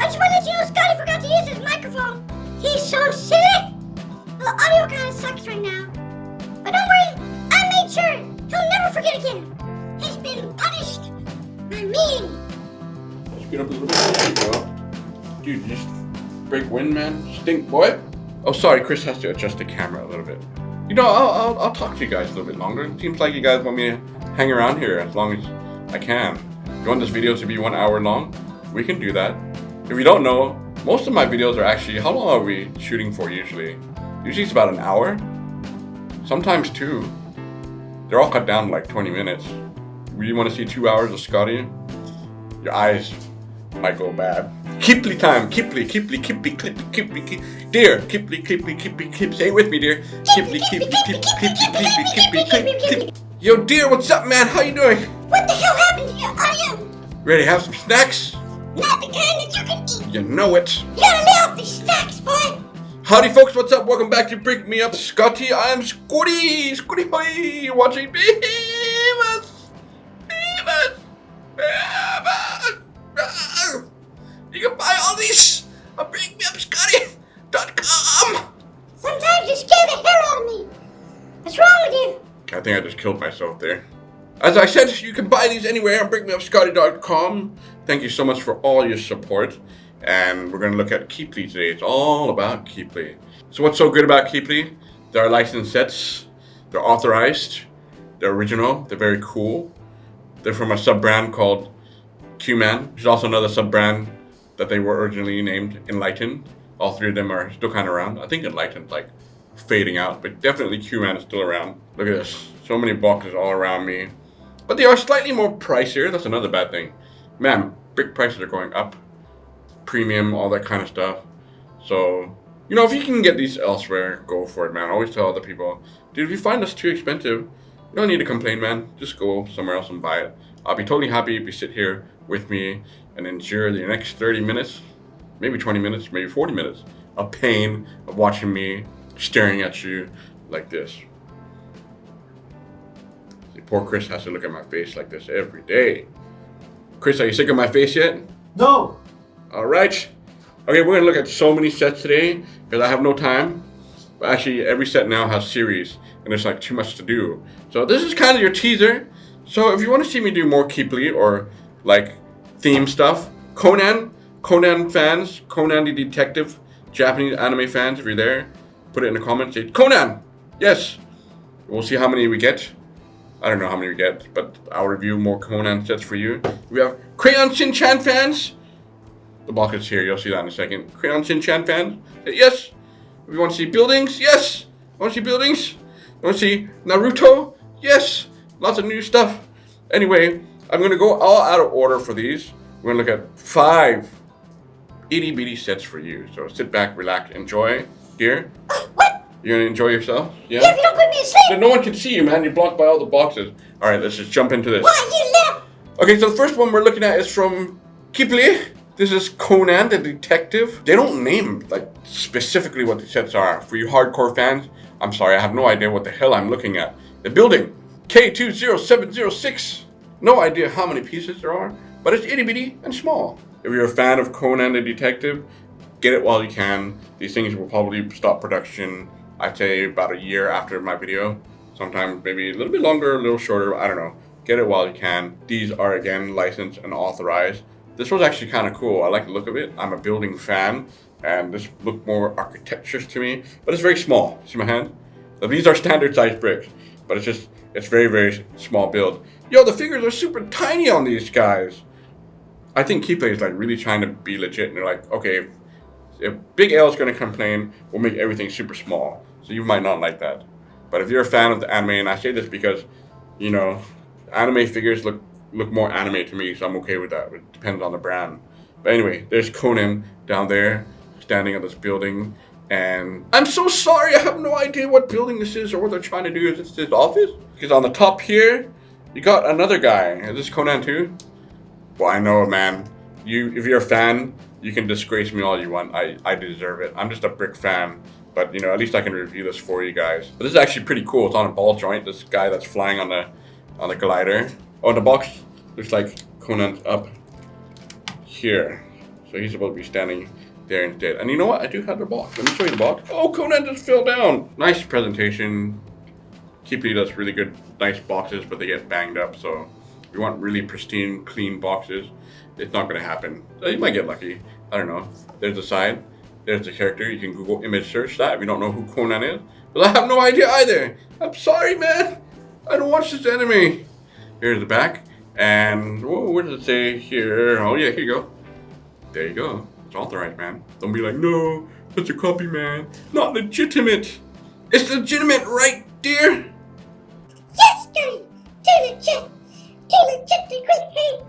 just want to let you know Scottie forgot to use his microphone. He's so silly. The audio kind of sucks right now. But don't worry, I made sure he'll never forget again. He's been punished by me. Let's get up a little bit. There you go. Dude, you just break wind, man. Stink, boy. Oh, sorry, Chris has to adjust the camera a little bit. You know, I'll talk to you guys a little bit longer. It seems like you guys want me to hang around here as long as I can. You want this video to be 1 hour long? We can do that. If you don't know, most of my videos are actually, how long are we shooting for usually? Usually it's about an hour. Sometimes 2. They're all cut down to like 20 minutes. Really want to see 2 hours of Scottie? Your eyes might go bad. Keeppley time. Keeppley. Dear, Keeppley. Say it with me, dear. Keeppley. Yo, dear, what's up, man? How you doing? What the hell happened to you? Are you Ready to have some snacks? not the kind that you can eat? You know it. You gotta lay off these snacks, boy. Howdy, folks. What's up? Welcome back to Brickmeupscottie. I'm Scottie. Scottie, hoy. You're watching Behemoth. You can buy all these on Brickmeupscottie.com. Sometimes you scare the hell out of me. What's wrong with you? I think I just killed myself there. As I said, you can buy these anywhere on Brickmeupscottie.com. Thank you so much for all your support. And we're going to look at Keyplay today. It's all about Keyplay. So what's so good about Keyplay? They're licensed sets. They're authorized. They're original. They're very cool. They're from a sub-brand called Conan. There's also another sub-brand that they were originally named in1. All 3 of them are still kind of around. I think in1's like fading out, but definitely Conan is still around. Look at this. So many boxes all around me. But they are slightly more pricier. That's another bad thing. Man, brick prices are going up. Premium, all that kind of stuff. So, you know, if you can get these elsewhere, go for it, man. I always tell other people, dude, if you find this too expensive, you don't need to complain, man. Just go somewhere else and buy it. I'll be totally happy if you sit here with me and endure the next 30 minutes, maybe 20 minutes, maybe 40 minutes of pain of watching me staring at you like this. See, poor Chris has to look at my face like this every day. Chris, are you sick of my face yet? No. Alright. Okay, we're going to look at so many sets today because I have no time. But actually, every set now has series and there's like too much to do. So this is kind of your teaser. So if you want to see me do more Keyplay or like theme stuff, Conan fans, Conan the Detective, Japanese anime fans, if you're there, put it in the comments. Say, Conan! Yes! We'll see how many we get. I don't know how many we get, but I'll review more Conan sets for you. We have Crayon Shin fans. The box is here, you'll see that in a second. Crayon Shin fans, say yes. If you want to see buildings, yes. You want to see buildings? You want to see Naruto? Yes. Lots of new stuff. Anyway, I'm going to go all out of order for these. We're going to look at 5 itty bitty sets for you. So sit back, relax, enjoy. Dear? What? You're going to enjoy yourself? Yeah? Yeah, if you don't put me to sleep. Then no one can see you, man. You're blocked by all the boxes. Alright, let's just jump into this. Why you left? Okay, so the first one we're looking at is from Keeppley. This is Conan the Detective. They don't name like specifically what the sets are. For you hardcore fans, I'm sorry, I have no idea what the hell I'm looking at. The building, K20706. No idea how many pieces there are, but it's itty bitty and small. If you're a fan of Conan the Detective, get it while you can. These things will probably stop production, I'd say about a year after my video. Sometimes maybe a little bit longer, a little shorter, I don't know. Get it while you can. These are again licensed and authorized. This was actually kind of cool. I like the look of it. I'm a building fan, and this looked more architecturous to me, but it's very small. See my hand? So these are standard size bricks, but it's very, very small build. Yo, the figures are super tiny on these guys. I think Keyplay is like really trying to be legit, and they're like, okay, if Big L is going to complain, we'll make everything super small. So you might not like that. But if you're a fan of the anime, and I say this because, you know, anime figures look more anime to me, so I'm okay with that. It depends on the brand. But anyway, there's Conan down there, standing on this building. And I'm so sorry, I have no idea what building this is or what they're trying to do. Is this his office? Because on the top here, you got another guy. Is this Conan too? Well, I know, man. If you're a fan, you can disgrace me all you want. I deserve it. I'm just a brick fan. But, you know, at least I can review this for you guys. But this is actually pretty cool. It's on a ball joint. This guy that's flying on the glider. Oh, the box looks like Conan's up here. So So he's supposed to be standing there instead. And you know what? I do have the box. Let me show you the box. Oh, Conan just fell down. Nice presentation. Keeppley does really good, nice boxes, but they get banged up. So if you want really pristine, clean boxes, it's not going to happen. So you might get lucky. I don't know. There's the side. There's the character. You can Google image search that if you don't know who Conan is. But I have no idea either. I'm sorry, man. I don't watch this anime. Here's the back. And whoa, what does it say here? Oh, yeah, here you go. There you go. It's authorized, man. Don't be like, no, that's a copy, man. Not legitimate. It's legitimate, right, dear? Yes, Scottie. Too legit. Too legit to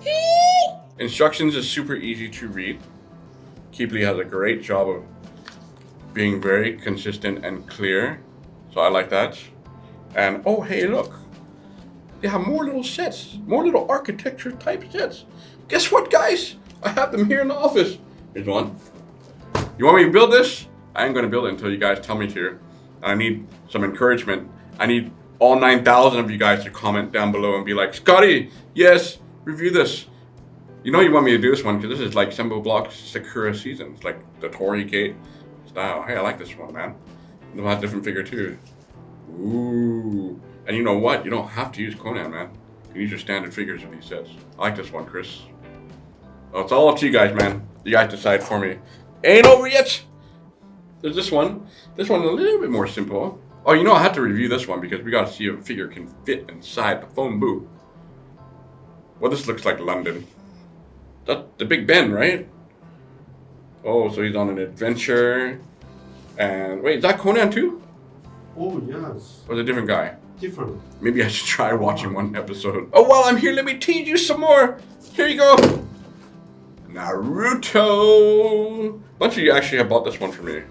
quit. Instructions is super easy to read. Keeppley has a great job of being very consistent and clear. So I like that. And oh, hey, look. They have more little sets. More little architecture type sets. Guess what, guys? I have them here in the office. Here's one. You want me to build this? I ain't gonna build it until you guys tell me to. I need some encouragement. I need all 9,000 of you guys to comment down below and be like, Scottie, yes, review this. You know you want me to do this one because this is like Sembo Block's Sakura Seasons, like the Torii Gate style. Hey, I like this one, man. It'll have a different figure too. Ooh. And you know what? You don't have to use Conan, man. You can use your standard figures of these sets. I like this one, Chris. Oh, it's all up to you guys, man. You guys decide for me. Ain't over yet. There's this one. This one's a little bit more simple. Oh, you know, I had to review this one because we gotta see if a figure can fit inside the phone booth. Well, this looks like London. That's the Big Ben, right? Oh, so he's on an adventure. And wait, is that Conan too? Oh, yes. Or is it a different guy? Different. Maybe I should try watching one episode. Oh, while I'm here, let me tease you some more. Here you go. Naruto. A bunch of you actually have bought this one for me.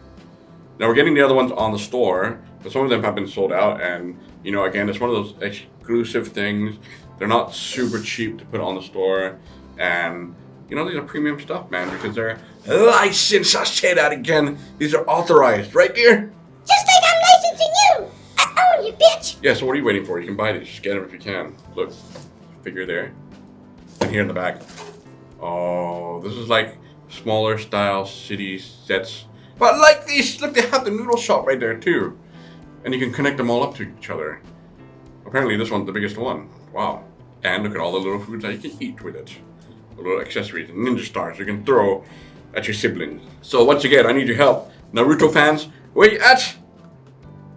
Now we're getting the other ones on the store, but some of them have been sold out. And, you know, again, it's one of those exclusive things. They're not super cheap to put on the store. And, you know, these are premium stuff, man, because they're licensed. I'll say that again. These are authorized, right, dear? Just like I'm licensing you. I own you, bitch. Yeah, so what are you waiting for? You can buy these. Just get them if you can. Look, figure there. And here in the back. Oh, this is like smaller style city sets. But I like these. Look, they have the noodle shop right there too. And you can connect them all up to each other. Apparently this one's the biggest one. Wow. And look at all the little foods that you can eat with it. The little accessories and ninja stars you can throw at your siblings. So once again, I need your help. Naruto fans, where you at?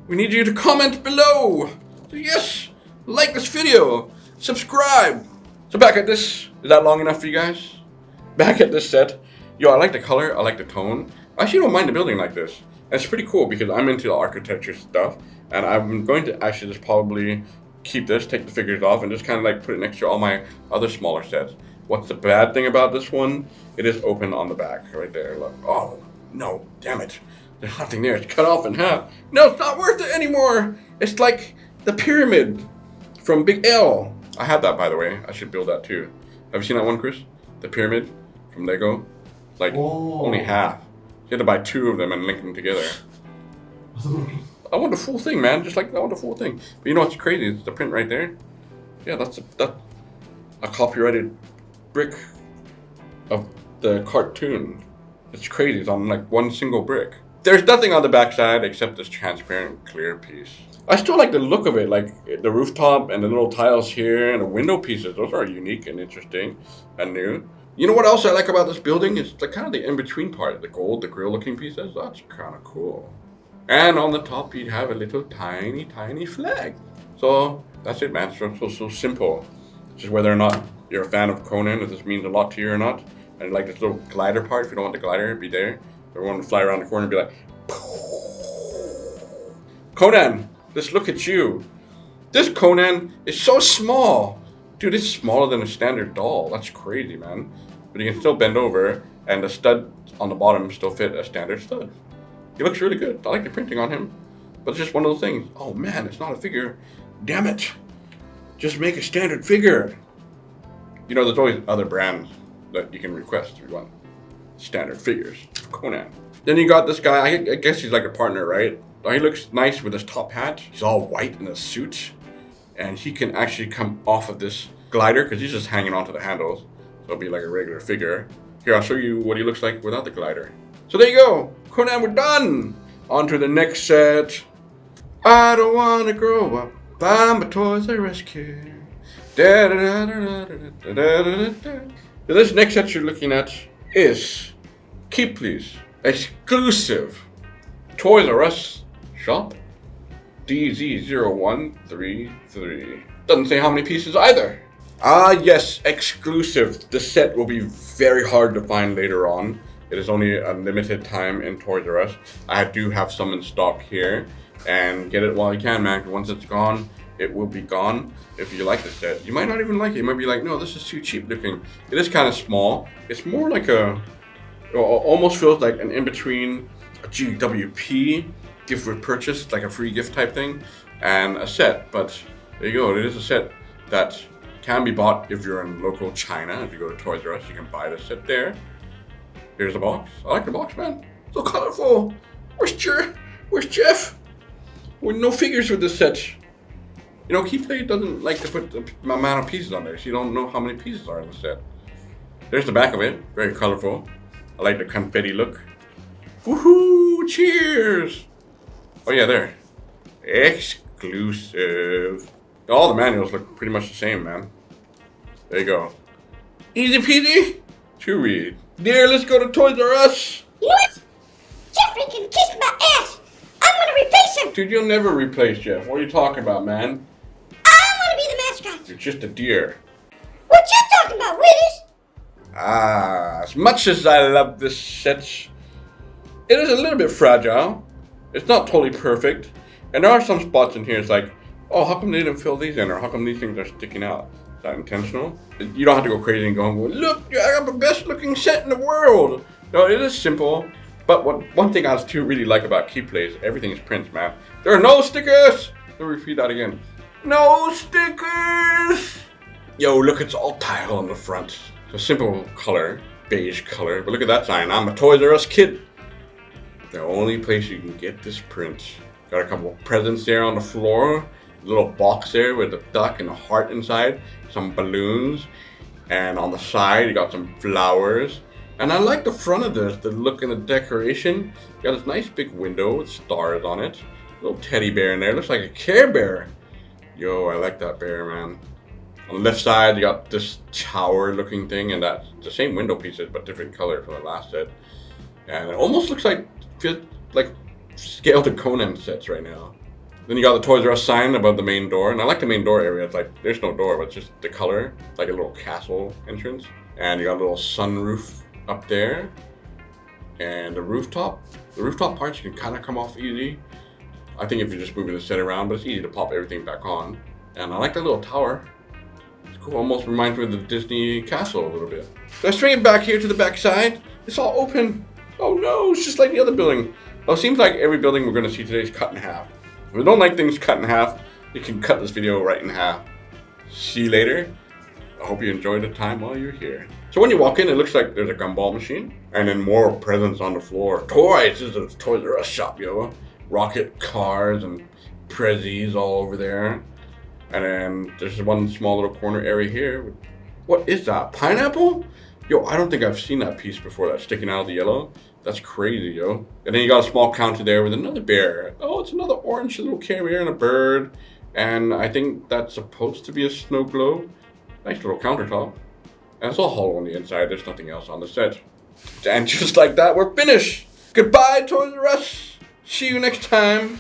We need you to comment below. So yes, like this video, subscribe. So back at this, is that long enough for you guys? Back at this set. Yo, I like the color, I like the tone. I actually don't mind the building like this. And it's pretty cool because I'm into the architecture stuff. And I'm going to actually just probably keep this, take the figures off, and just kind of like put it next to all my other smaller sets. What's the bad thing about this one? It is open on the back, right there. Look. Oh, no, damn it. There's nothing there. It's cut off in half. No, it's not worth it anymore. It's like the pyramid from Big L. I had that, by the way. I should build that too. Have you seen that one, Chris? The pyramid from Lego? Like, only half. You had to buy 2 of them and link them together. I want the full thing, man. Just like, I want the full thing. But you know what's crazy? It's the print right there. Yeah, that's a copyrighted brick of the cartoon. It's crazy. It's on like one single brick. There's nothing on the backside except this transparent clear piece. I still like the look of it, like the rooftop and the little tiles here and the window pieces. Those are unique and interesting and new. You know what else I like about this building? It's the kind of the in-between part, the gold, the grill looking pieces. That's kind of cool. And on the top, you have a little tiny, tiny flag. So that's it, man. So simple. Just whether or not you're a fan of Conan, if this means a lot to you or not. And like this little glider part, if you don't want the glider, be there. Everyone would fly around the corner and be like, Conan, just look at you. This Conan is so small. Dude, it's smaller than a standard doll. That's crazy, man. But he can still bend over, and the stud on the bottom still fit a standard stud. He looks really good. I like the printing on him. But it's just one of those things. Oh man, it's not a figure. Damn it. Just make a standard figure. You know, there's always other brands that you can request if you want standard figures. Conan. Then you got this guy, I guess he's like a partner, right? He looks nice with his top hat. He's all white in a suit. And he can actually come off of this glider because he's just hanging onto the handles. So it'll be like a regular figure. Here, I'll show you what he looks like without the glider. So there you go. Conan, we're done. On to the next set. I don't want to grow up. I'm a ToysRUs kid. This next set you're looking at is Keeppley's exclusive ToysRUs shop DZ0133. Doesn't say how many pieces either. Ah, yes, exclusive. The set will be very hard to find later on. It is only a limited time in ToysRUs. I do have some in stock here, and get it while you can, man. Once it's gone, it will be gone. If you like the set, you might not even like it. You might be like, no, this is too cheap looking. It is kind of small. It's more like almost feels like an in-between a GWP gift with purchase, like a free gift type thing, and a set. But there you go. It is a set that can be bought if you're in local China. If you go to ToysRUs, you can buy the set there. Here's the box. I like the box, man. So colorful. Where's Jeff? With no figures with this set. You know, Keyplay doesn't like to put the amount of pieces on there, so you don't know how many pieces are in the set. There's the back of it. Very colorful. I like the confetti look. Woohoo! Cheers! Oh yeah, there. Exclusive. All the manuals look pretty much the same, man. There you go. Easy peasy to read. Dear, let's go to ToysRUs. You know what? Jeffrey can kiss my ass. I'm gonna replace him. Dude, you'll never replace Jeff. What are you talking about, man? I wanna be the mascot. You're just a deer. What you talking about, Willis? Ah, as much as I love this set, it is a little bit fragile. It's not totally perfect. And there are some spots in here, it's like, oh, how come they didn't fill these in? Or how come these things are sticking out? Is that intentional? You don't have to go crazy and go, look, I got the best looking set in the world. No, it is simple. But one thing I do really like about Keyplay is everything is prints, man. There are no stickers. Let me repeat that again. No stickers. Yo, look, it's all tile on the front. It's a simple color, beige color. But look at that sign. I'm a ToysRUs kid. The only place you can get this print. Got a couple of presents there on the floor. A little box there with a duck and a heart inside. Some balloons. And on the side, you got some flowers. And I like the front of this, the look and the decoration. You got this nice big window with stars on it. Little teddy bear in there. Looks like a Care Bear. Yo, I like that bear, man. On the left side, you got this tower looking thing. And that's the same window pieces, but different color from the last set. And it almost looks like scaled to Conan sets right now. Then you got the ToysRUs sign above the main door. And I like the main door area. It's like, there's no door, but it's just the color. It's like a little castle entrance. And you got a little sunroof up there. And the rooftop parts you can kind of come off easy. I think if you're just moving the set around, but it's easy to pop everything back on. And I like that little tower. It's cool, almost reminds me of the Disney castle a little bit. Let's bring it back here to the back side. It's all open. Oh no, it's just like the other building. Well, it seems like every building we're gonna see today is cut in half. If you don't like things cut in half, you can cut this video right in half. See you later. I hope you enjoyed the time while you're here. So when you walk in, it looks like there's a gumball machine. And then more presents on the floor. Toys! This is a ToysRUs shop, yo. Rocket cars and prezzies all over there. And then there's one small little corner area here. What is that? Pineapple? Yo, I don't think I've seen that piece before that's sticking out of the yellow. That's crazy, yo. And then you got a small counter there with another bear. Oh, it's another orange little carrier and a bird. And I think that's supposed to be a snow globe. Nice little countertop. And it's all hollow on the inside. There's nothing else on the set. And just like that, we're finished. Goodbye, ToysRUs. See you next time.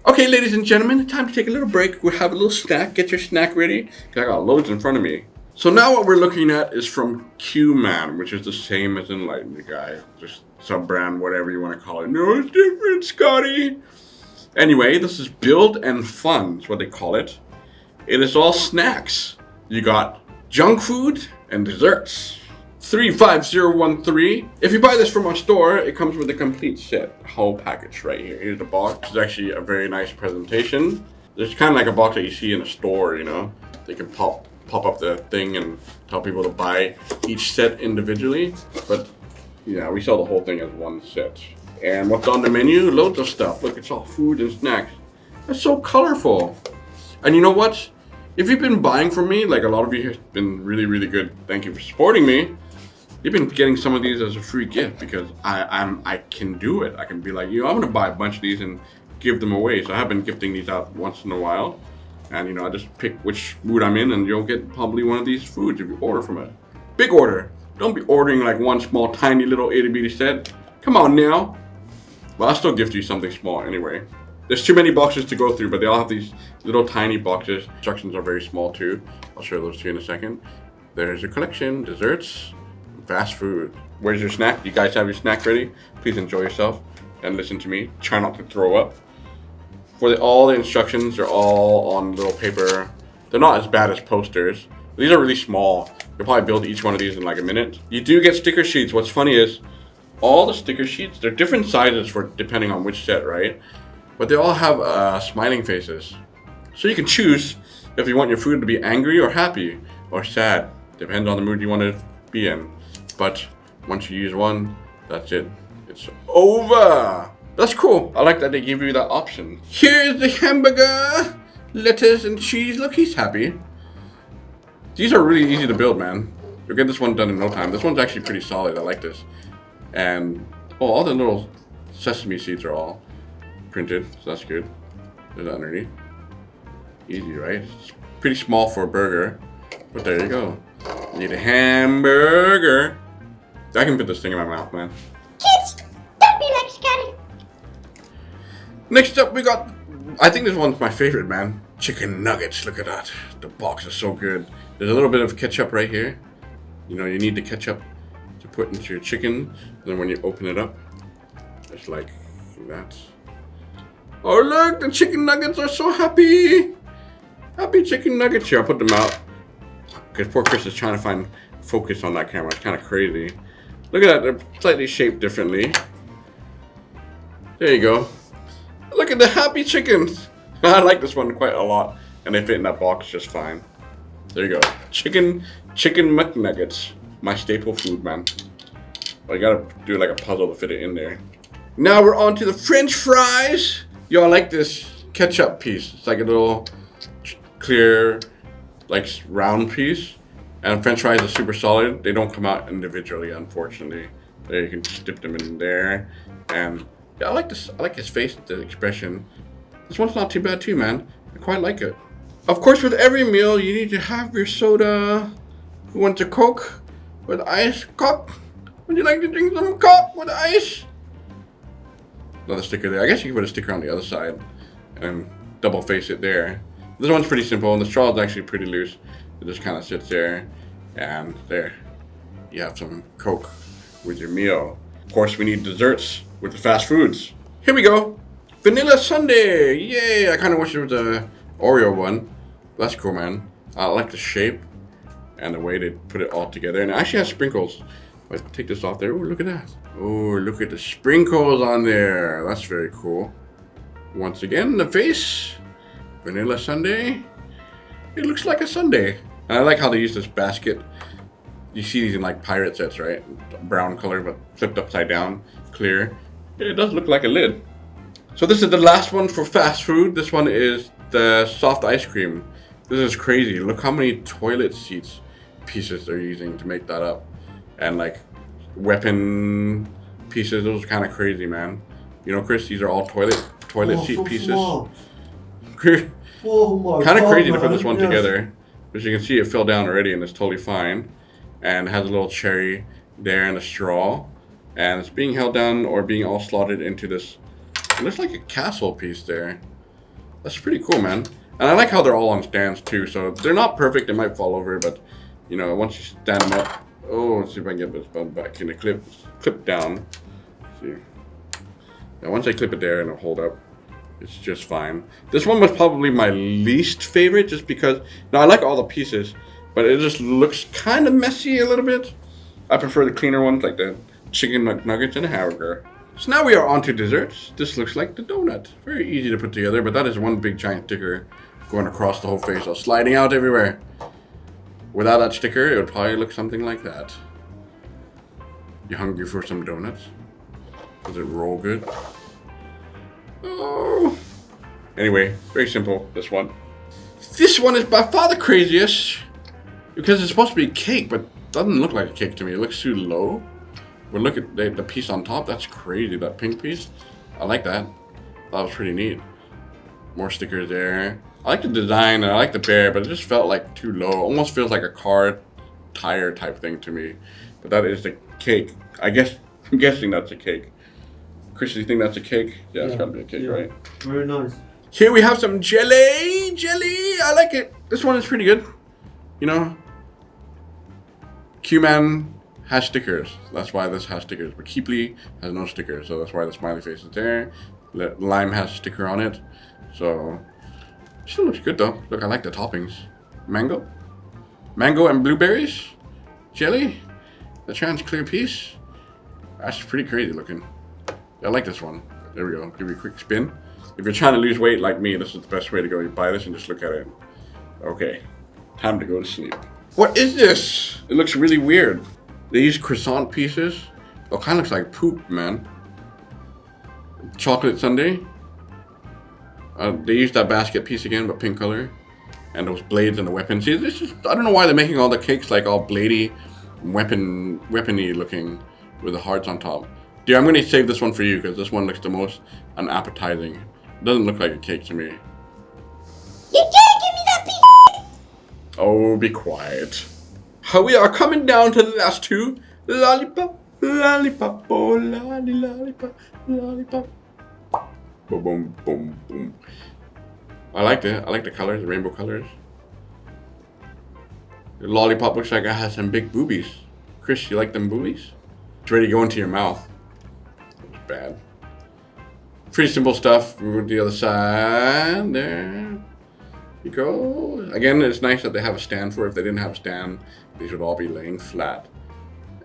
Okay, ladies and gentlemen, it's time to take a little break. We'll have a little snack. Get your snack ready, because I got loads in front of me. So now what we're looking at is from Q-Man, which is the same as Enlighten the guy. Just sub-brand, whatever you want to call it. No, it's different, Scottie. Anyway, this is Build and Fun, is what they call it. It is all snacks. You got junk food and desserts. 35013. If you buy this from our store, it comes with a complete set, whole package right here. Here's the box. It's actually a very nice presentation. It's kind of like a box that you see in a store, you know. They can pop up the thing and tell people to buy each set individually. But yeah, we sell the whole thing as one set. And what's on the menu? Loads of stuff. Look, it's all food and snacks. That's so colorful. And you know what? If you've been buying from me, like a lot of you have been really, really good. Thank you for supporting me. You've been getting some of these as a free gift because I can do it. I can be like, I'm gonna buy a bunch of these and give them away. So I have been gifting these out once in a while. And I just pick which mood I'm in and you'll get probably one of these foods if you order from it. Big order. Don't be ordering like one small tiny little itty bitty set. Come on now. Well, I'll still gift you something small anyway. There's too many boxes to go through, but they all have these little tiny boxes. Instructions are very small too. I'll show those to you in a second. There's your collection, desserts, fast food. Where's your snack? You guys have your snack ready? Please enjoy yourself and listen to me. Try not to throw up. All the instructions are all on little paper. They're not as bad as posters. These are really small. You'll probably build each one of these in like a minute. You do get sticker sheets. What's funny is all the sticker sheets, they're different sizes for depending on which set, right? But they all have smiling faces. So you can choose if you want your food to be angry or happy or sad. Depends on the mood you want to be in. But once you use one, that's it. It's over. That's cool. I like that they give you that option. Here's the hamburger, lettuce and cheese. Look, he's happy. These are really easy to build, man. You'll get this one done in no time. This one's actually pretty solid. I like this. And all the little sesame seeds are all printed, so that's good. There's that underneath. Easy, right? It's pretty small for a burger, but there you go. You need a hamburger. I can fit this thing in my mouth, man. Kids, don't be like Scottie. Next up, we got, I think this one's my favorite, man. Chicken nuggets. Look at that. The box is so good. There's a little bit of ketchup right here. You need the ketchup to put into your chicken. And then when you open it up, it's like that. Oh, look, the chicken nuggets are so happy. Happy chicken nuggets. Here, I'll put them out. Because poor Chris is trying to find focus on that camera. It's kind of crazy. Look at that. They're slightly shaped differently. There you go. Look at the happy chickens. I like this one quite a lot. And they fit in that box just fine. There you go. Chicken McNuggets. My staple food, man. But I gotta do like a puzzle to fit it in there. Now we're on to the French fries. Yo, I like this ketchup piece. It's like a little clear, like round piece. And French fries are super solid. They don't come out individually, unfortunately. There, you can just dip them in there. And yeah, I like this. I like his face, the expression. This one's not too bad too, man. I quite like it. Of course, with every meal, you need to have your soda. Who wants a Coke with ice? Coke? Would you like to drink some Coke with ice? Another sticker there. I guess you can put a sticker on the other side and double face it there. This one's pretty simple, and the straw is actually pretty loose. It just kind of sits there, and there. You have some Coke with your meal. Of course, we need desserts with the fast foods. Here we go. Vanilla sundae. Yay! I kind of wish it was a Oreo one. That's cool, man. I like the shape and the way they put it all together. And it actually has sprinkles. If I take this off there. Oh, look at that. Oh, look at the sprinkles on there. That's very cool. Once again, the face. Vanilla sundae. It looks like a sundae. And I like how they use this basket. You see these in like pirate sets, right? Brown color, but flipped upside down. Clear. It does look like a lid. So this is the last one for fast food. This one is the soft ice cream. This is crazy. Look how many toilet seats pieces they're using to make that up. And like weapon pieces. Those are kind of crazy, man. Chris, these are all toilet seat so pieces. smart. Kind Oh my of God, crazy to put man. this one Yes. together. But you can see it fell down already and it's totally fine. And it has a little cherry there and a straw. And it's being held down or being all slotted into this. It looks like a castle piece there. That's pretty cool, man. And I like how they're all on stands too. So they're not perfect. They might fall over, but once you stand them up. Oh, let's see if I can get this button back in the clip down. Let's see. Now once I clip it there and it'll hold up, it's just fine. This one was probably my least favorite just because, now I like all the pieces, but it just looks kind of messy a little bit. I prefer the cleaner ones like the chicken nuggets and a hamburger. So now we are on to desserts. This looks like the donut. Very easy to put together, but that is one big giant sticker going across the whole face, all sliding out everywhere. Without that sticker, it would probably look something like that. You hungry for some donuts? Does it roll good? Oh. Anyway, very simple, this one. This one is by far the craziest because it's supposed to be cake, but Doesn't look like a cake to me. It looks too low. But look at the piece on top. That's crazy. That pink piece. I like that. That was pretty neat. More stickers there. I like the design and I like the bear, but it just felt like too low. Almost feels like a car tire type thing to me. But that is the cake. I'm guessing that's a cake. Chris, do you think that's a cake? Yeah, it's gotta be a cake, right? Very nice. Here we have some jelly. I like it. This one is pretty good. You know, Q-Man has stickers. That's why this has stickers. But Keeppley has no stickers, so that's why the smiley face is there. Lime has a sticker on it. So, still looks good though. Look, I like the toppings. Mango and blueberries. Jelly. The trans clear piece. That's pretty crazy looking. I like this one. There we go. Give you a quick spin. If you're trying to lose weight like me, this is the best way to go. You buy this and just look at it. Okay. Time to go to sleep. What is this? It looks really weird. These croissant pieces. Oh, kind of looks like poop, man. Chocolate sundae. They used that basket piece again, but pink color. And those blades and the weapons. See, this is, I don't know why they're making all the cakes like all bladey, weapony looking with the hearts on top. Dear, I'm going to save this one for you because this one looks the most unappetizing. It doesn't look like a cake to me. You can't give me that piece. Oh, be quiet. How we are coming down to the last two. Lollipop, lollipop, oh, lollipop, lollipop. Boom, boom, boom, boom. I like the colors, the rainbow colors. The lollipop looks like it has some big boobies. Chris, you like them boobies? It's ready to go into your mouth. It's bad. Pretty simple stuff. Move to the other side. There you go. Again, it's nice that they have a stand for it. If they didn't have a stand, these would all be laying flat.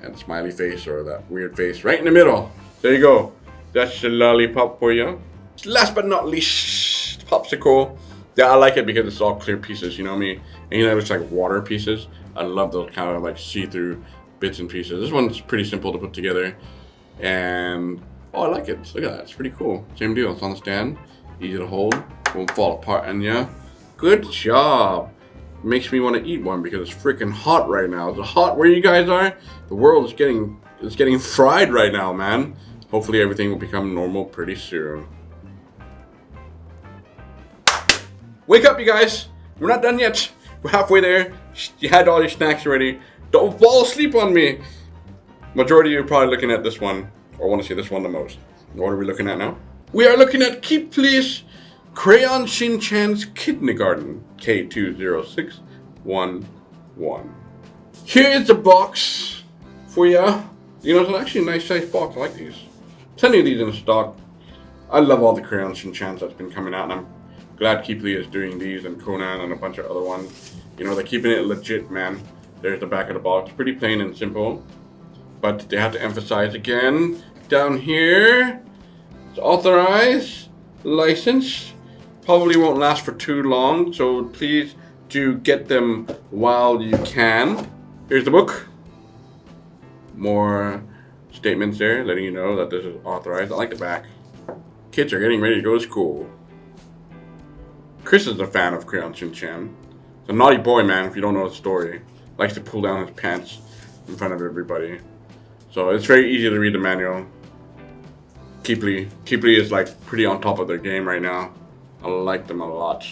And smiley face or that weird face right in the middle. There you go. That's the lollipop for you. Last but not least, popsicle. Yeah, I like it because it's all clear pieces, you know me? And you know, it's like water pieces. I love those kind of like see-through bits and pieces. This one's pretty simple to put together. And, oh, I like it. Look at that, it's pretty cool. Same deal, it's on the stand. Easy to hold, won't fall apart on ya. Good job. Makes me want to eat one because it's freaking hot right now. Is it hot where you guys are? The world is getting fried right now, man. Hopefully everything will become normal pretty soon. Wake up, you guys. We're not done yet. We're halfway there. You had all your snacks already. Don't fall asleep on me. Majority of you are probably looking at this one or want to see this one the most. What are we looking at now? We are looking at Keeppley's Crayon Shin Chan's Kindergarten K20611. Here is the box for ya. You know, it's actually a nice size box. I like these. Plenty of these in stock. I love all the Crayon Shin Chans that's been coming out, and I'm glad Keeppley is doing these and Conan and a bunch of other ones. You know, they're keeping it legit, man. There's the back of the box. Pretty plain and simple. But they have to emphasize again, down here, it's authorized, licensed. Probably won't last for too long, so please do get them while you can. Here's the book. More statements there, letting you know that this is authorized. I like the back. Kids are getting ready to go to school. Chris is a fan of Crayon Shin Chan. He's a naughty boy, man, if you don't know the story. Likes to pull down his pants in front of everybody. So it's very easy to read the manual. Keeppley is like pretty on top of their game right now. I like them a lot.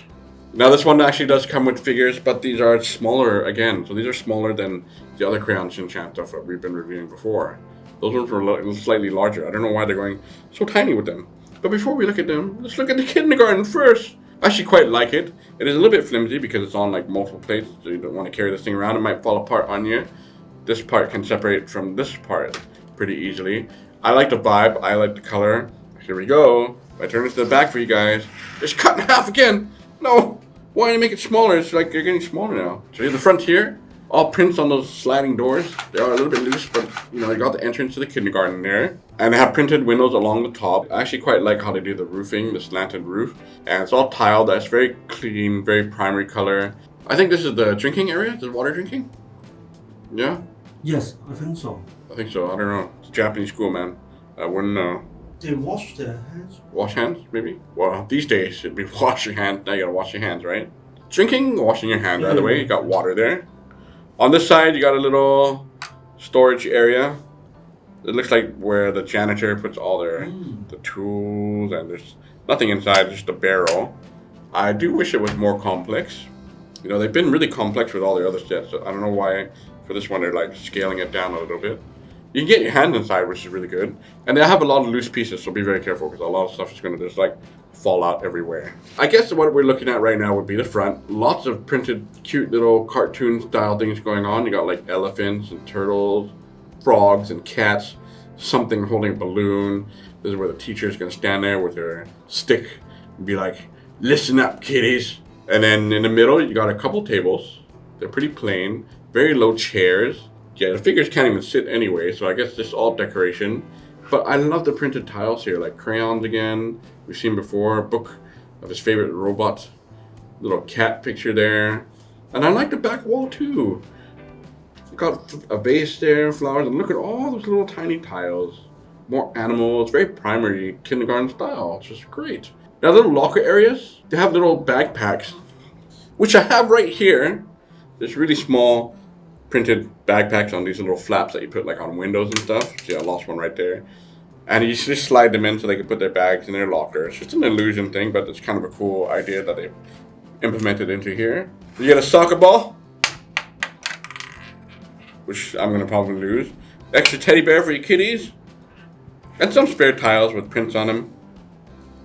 Now this one actually does come with figures, but these are smaller again. So these are smaller than the other Crayon Shin Chan stuff that we've been reviewing before. Those ones were slightly larger. I don't know why they're going so tiny with them. But before we look at them, let's look at the kindergarten first. I actually quite like it. It is a little bit flimsy because it's on like multiple plates, so you don't want to carry this thing around. It might fall apart on you. This part can separate from this part pretty easily. I like the vibe. I like the color. Here we go. If I turn this to the back for you guys, it's cut in half again. No, why do you make it smaller? It's like you're getting smaller now. So here's the front here. All prints on those sliding doors. They are a little bit loose, but you know, you got the entrance to the kindergarten there. And they have printed windows along the top. I actually quite like how they do the roofing, the slanted roof. And it's all tiled. That's very clean, very primary color. I think this is the drinking area. Is it water drinking? Yeah? Yes, I think so. I think so. I don't know. It's a Japanese school, man. I wouldn't know. They wash their hands. Wash hands, maybe? Well, these days it'd be wash your hands. Now you gotta wash your hands, right? Drinking, washing your hands. Either way, you got water there. On this side, you got a little storage area. It looks like where the janitor puts all their the tools, and there's nothing inside, just a barrel. I do wish it was more complex. You know, they've been really complex with all the other sets. So I don't know why for this one they're like scaling it down a little bit. You can get your hands inside, which is really good. And they have a lot of loose pieces, so be very careful because a lot of stuff is going to just like fall out everywhere. I guess what we're looking at right now would be the front. Lots of printed cute little cartoon style things going on. You got like elephants and turtles, frogs and cats, something holding a balloon. This is where the teacher is going to stand there with her stick and be like, listen up, kiddies. And then in the middle, you got a couple tables. They're pretty plain, very low chairs. Yeah, the figures can't even sit anyway, so I guess this is all decoration. But I love the printed tiles here, like crayons again. We've seen before, a book of his favorite robot, little cat picture there. And I like the back wall too. Got a vase there, flowers, and look at all those little tiny tiles. More animals, very primary kindergarten style, it's just great. Now little locker areas, they have little backpacks, which I have right here. There's really small printed backpacks on these little flaps that you put like on windows and stuff. See, I lost one right there. And you just slide them in so they can put their bags in their locker. It's just an illusion thing, but it's kind of a cool idea that they've implemented into here. You get a soccer ball, which I'm going to probably lose. Extra teddy bear for your kitties. And some spare tiles with prints on them.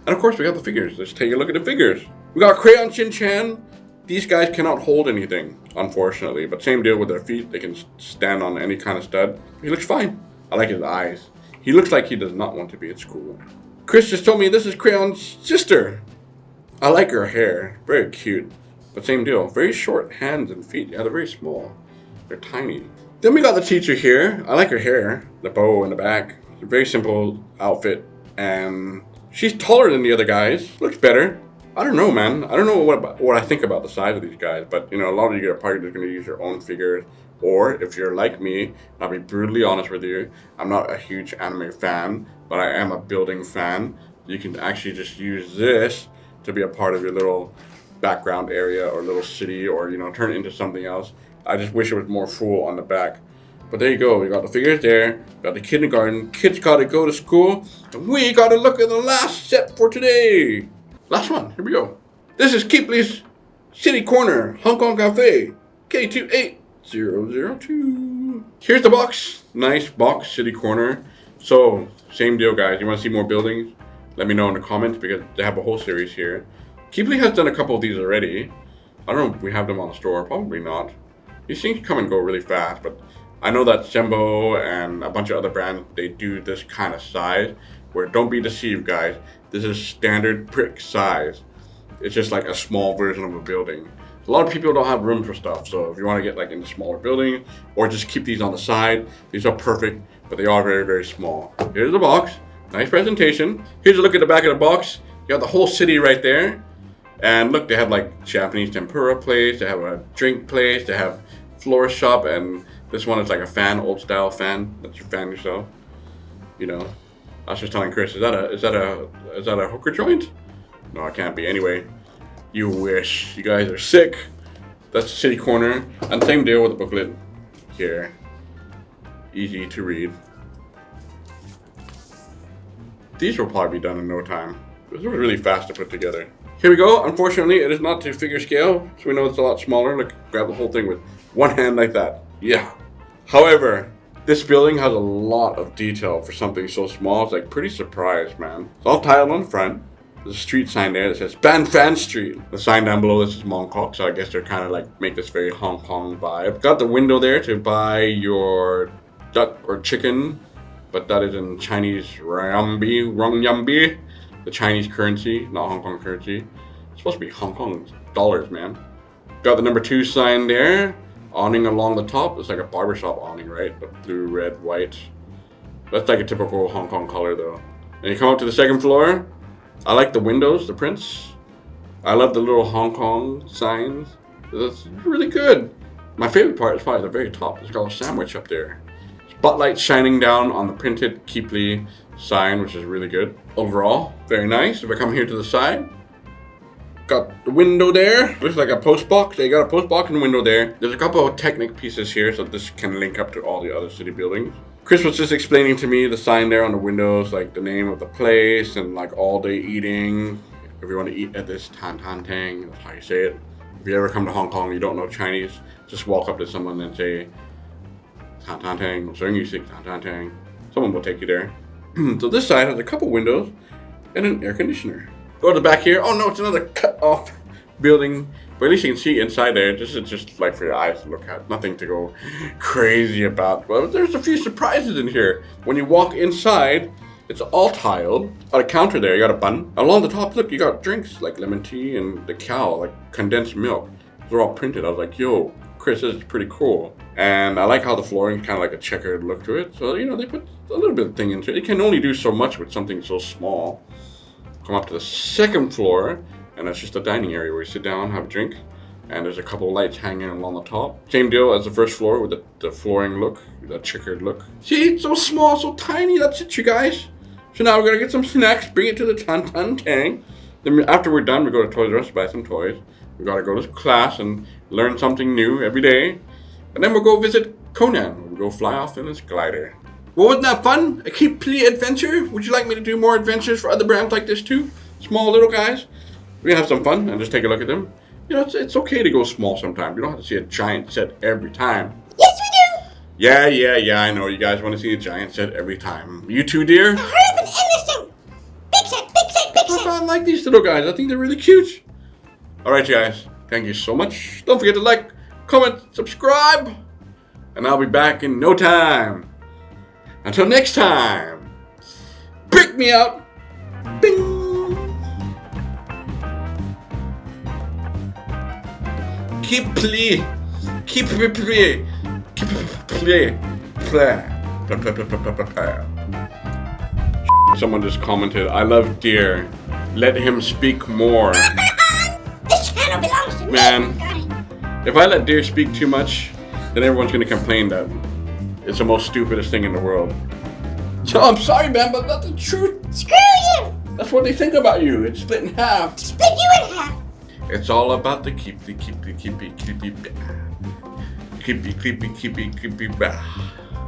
And of course we got the figures. Let's take a look at the figures. We got Crayon Shin. These guys cannot hold anything, unfortunately. But same deal with their feet. They can stand on any kind of stud. He looks fine. I like his eyes. He looks like he does not want to be at school. Chris just told me this is Crayon's sister. I like her hair. Very cute. But same deal. Very short hands and feet. Yeah, they're very small. They're tiny. Then we got the teacher here. I like her hair. The bow in the back. It's a very simple outfit. And she's taller than the other guys. Looks better. I don't know, man. I don't know what I think about the size of these guys. But, you know, a lot of you are probably going to use your own figures. Or, if you're like me, I'll be brutally honest with you, I'm not a huge anime fan, but I am a building fan. You can actually just use this to be a part of your little background area or little city, or, you know, turn it into something else. I just wish it was more full on the back. But there you go. We got the figures there. We got the kindergarten. Kids got to go to school. And we got to look at the last set for today. Last one. Here we go. This is Keeppley's City Corner, Hong Kong Cafe, K28002. Here's the box. Nice box, City Corner. So, same deal, guys. You want to see more buildings? Let me know in the comments because they have a whole series here. Keeppley has done a couple of these already. I don't know if we have them on the store. Probably not. These things come and go really fast, but I know that Sembo and a bunch of other brands, they do this kind of size, where don't be deceived, guys. This is standard brick size. It's just like a small version of a building. A lot of people don't have room for stuff, so if you want to get like into smaller buildings, or just keep these on the side, these are perfect, but they are very, very small. Here's the box. Nice presentation. Here's a look at the back of the box. You got the whole city right there. And look, they have like Japanese tempura place, they have a drink place, they have florist shop, and this one is like a fan, old style fan. That's your fan yourself. You know. I was just telling Chris, is that a hooker joint? No, it can't be. Anyway, you wish. You guys are sick. That's the City Corner. And same deal with the booklet here. Easy to read. These will probably be done in no time. This was really fast to put together. Here we go. Unfortunately, it is not to figure scale, so we know it's a lot smaller. Look, grab the whole thing with one hand like that. Yeah. However, this building has a lot of detail for something so small. It's like pretty surprised, man. It's all tiled on the front. There's a street sign there that says Ban Fan Street. The sign down below this is Mongkok, so I guess they're kind of like make this very Hong Kong vibe. Got the window there to buy your duck or chicken, but that is in Chinese renminbi, the Chinese currency, not Hong Kong currency. It's supposed to be Hong Kong dollars, man. Got the number 2 sign there. Awning along the top. It's like a barbershop awning, right? The blue, red, white. That's like a typical Hong Kong color though. And you come up to the second floor. I like the windows, the prints. I love the little Hong Kong signs. That's really good. My favorite part is probably the very top. It's got a sandwich up there. Spotlight shining down on the printed Keeppley sign, which is really good. Overall, very nice. If I come here to the side, got the window there. Looks like a post box. They got a post box and a window there. There's a couple of Technic pieces here, so this can link up to all the other city buildings. Chris was just explaining to me the sign there on the windows, like the name of the place and like all day eating. If you want to eat at this Tan Tan Tang, that's how you say it. If you ever come to Hong Kong and you don't know Chinese, just walk up to someone and say Tan Tan Tang, Tan Tan Tang. Someone will take you there. So this side has a couple windows and an air conditioner. Go to the back here. Oh no, it's another cut off building. But at least you can see inside there. This is just like for your eyes to look at. Nothing to go crazy about. But there's a few surprises in here. When you walk inside, it's all tiled. On a counter there, you got a bun. Along the top, look, you got drinks like lemon tea and the cow, like condensed milk. They're all printed. I was like, yo, Chris, this is pretty cool. And I like how the flooring kind of like a checkered look to it. So, you know, they put a little bit of thing into it. You can only do so much with something so small. Come up to the second floor. And that's just a dining area where you sit down, have a drink, and there's a couple of lights hanging along the top. Same deal as the first floor with the flooring look, the checkered look. See, it's so small, so tiny, that's it, you guys. So now we're gonna get some snacks, bring it to the Tan Tan Tang. Then after we're done, we go to ToysRUs to buy some toys. We gotta go to class and learn something new every day. And then we'll go visit Conan. We'll go fly off in his glider. Well, wasn't that fun? A Keeppley adventure? Would you like me to do more adventures for other brands like this too? Small little guys? We're gonna have some fun and just take a look at them. You know, it's okay to go small sometimes. You don't have to see a giant set every time. Yes, we do. Yeah, I know. You guys want to see a giant set every time. You too, dear? Now hurry up and end this thing. Big set, big set, big set. I like these little guys. I think they're really cute. Alright, you guys. Thank you so much. Don't forget to like, comment, subscribe. And I'll be back in no time. Until next time. Pick me up. Bing. Keeppley. Someone just commented, I love deer. Let him speak more. This channel belongs to me. Man, if I let deer speak too much, then everyone's gonna complain that it's the most stupidest thing in the world. So I'm sorry, man, but that's the truth. Screw you. That's what they think about you. It's split in half. Split you in half. It's all about the keepy.